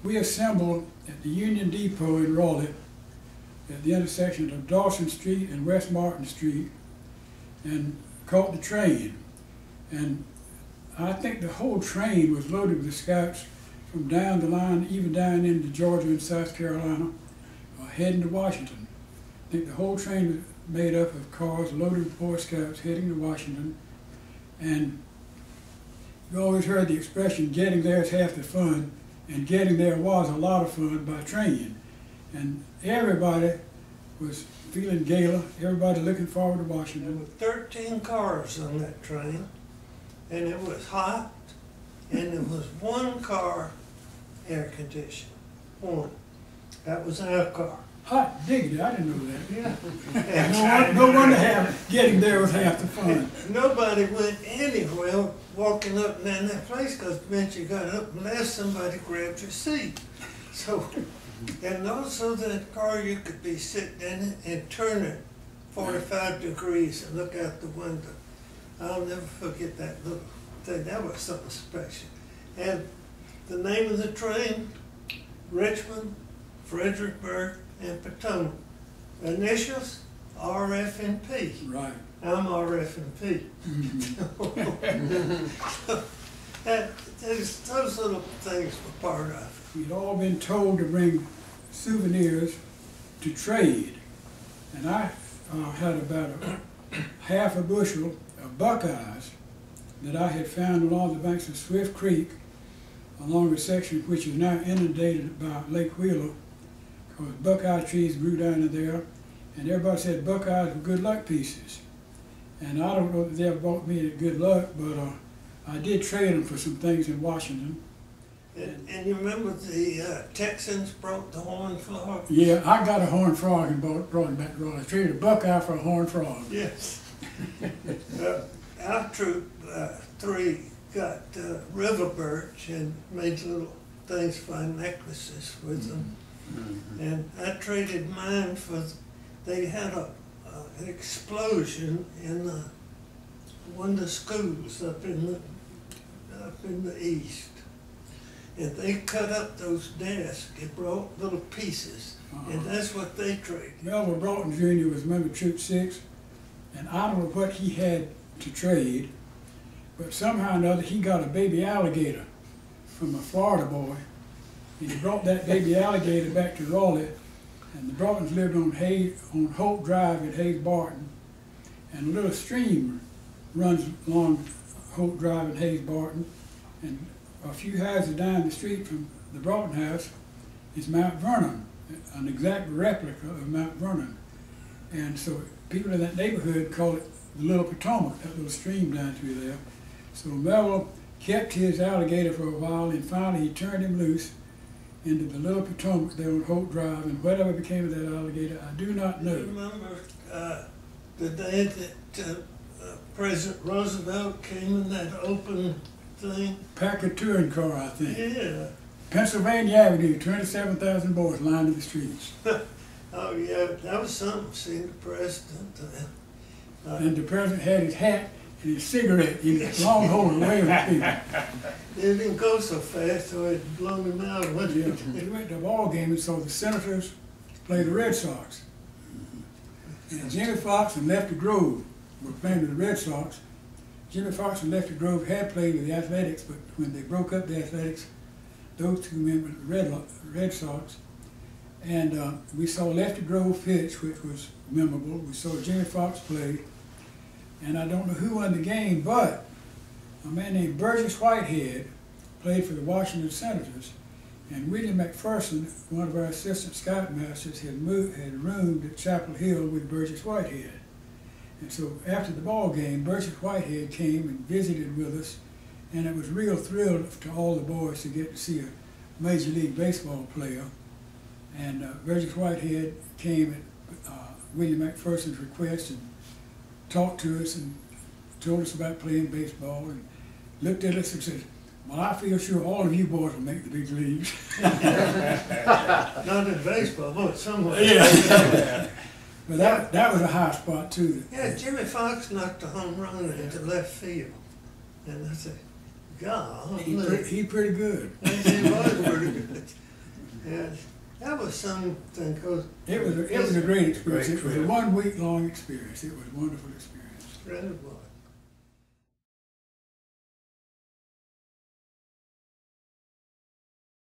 we assembled at the Union Depot in Raleigh at the intersection of Dawson Street and West Martin Street and caught the train. And I think the whole train was loaded with scouts from down the line, even down into Georgia and South Carolina, heading to Washington. I think the whole train was made up of cars loaded with Boy Scouts heading to Washington. And you always heard the expression, getting there is half the fun, and getting there was a lot of fun by train. And everybody was feeling gala, everybody looking forward to Washington. There were 13 cars on that train, and it was hot, and there was one car air conditioned. One. That was our car. Hot diggity, I didn't know that. Yeah. No wonder getting there was half the fun. Nobody went anywhere walking up and down that place because once you got up unless somebody grabbed your seat. So, and also that car you could be sitting in it and turn it 45 degrees and look out the window. I'll never forget that little thing. That was something special. And the name of the train, Richmond, Fredericksburg, and Potomac. Initials, RF and P. Right. I'm RF and P. Those little things were part of it. We'd all been told to bring souvenirs to trade. And I had about half a bushel of buckeyes that I had found along the banks of Swift Creek, along a section which is now inundated by Lake Wheeler, because buckeye trees grew down in there, and everybody said buckeyes were good luck pieces. And I don't know that they ever brought me any good luck, but I did trade them for some things in Washington. And you remember the Texans brought the horned frog? Yeah, I got a horned frog and brought him back to Raleigh. I traded a buckeye for a horned frog. Yes. Our troop, 3, got river birch and made little things for necklaces with them. And I traded mine for, they had an explosion in one of the schools up in the east. And they cut up those desks and brought little pieces, and that's what they traded. Melville Broughton Jr. was a member of Troop 6, and I don't know what he had to trade, but somehow or another he got a baby alligator from a Florida boy. And he brought that baby alligator back to Raleigh, and the Broughtons lived on Hope Drive in Hayes Barton, and a little stream runs along Hope Drive in Hayes Barton, and a few houses down the street from the Broughton house is Mount Vernon, an exact replica of Mount Vernon. And so people in that neighborhood call it the Little Potomac, that little stream down through there. So Melville kept his alligator for a while, and finally he turned him loose into the Little Potomac there on Hope Drive, and whatever became of that alligator, I do not know. You remember the day that President Roosevelt came in that open thing? Packard touring car, I think. Yeah. Pennsylvania Avenue, 27,000 boys lined the streets. Oh yeah, that was something, seeing the president. And the president had his hat and his cigarette in his long hole away with people. It didn't go so fast, so it blown him out. Yeah. We went to a ball game and saw the Senators play the Red Sox. And Jimmy Fox and Lefty Grove were playing with the Red Sox. Jimmy Fox and Lefty Grove had played with the Athletics, but when they broke up the Athletics, those two men went to the Red Sox. And we saw Lefty Grove pitch, which was memorable. We saw Jimmy Fox play. And I don't know who won the game, but a man named Burgess Whitehead played for the Washington Senators. And William McPherson, one of our assistant scoutmasters, had roomed at Chapel Hill with Burgess Whitehead. And so after the ball game, Burgess Whitehead came and visited with us, and it was a real thrill to all the boys to get to see a Major League Baseball player. And Burgess Whitehead came at William McPherson's request and talked to us and told us about playing baseball and looked at us and said, "Well, I feel sure all of you boys will make the big leagues." Not in baseball, but somewhere. Yeah. But that was a high spot too. Yeah, Jimmy Fox knocked a home run into left field. And I said, God, he pretty good. He was pretty good. And that was something, because It was a great experience. Great It was a trip. 1 week long experience. It was a wonderful experience. really was.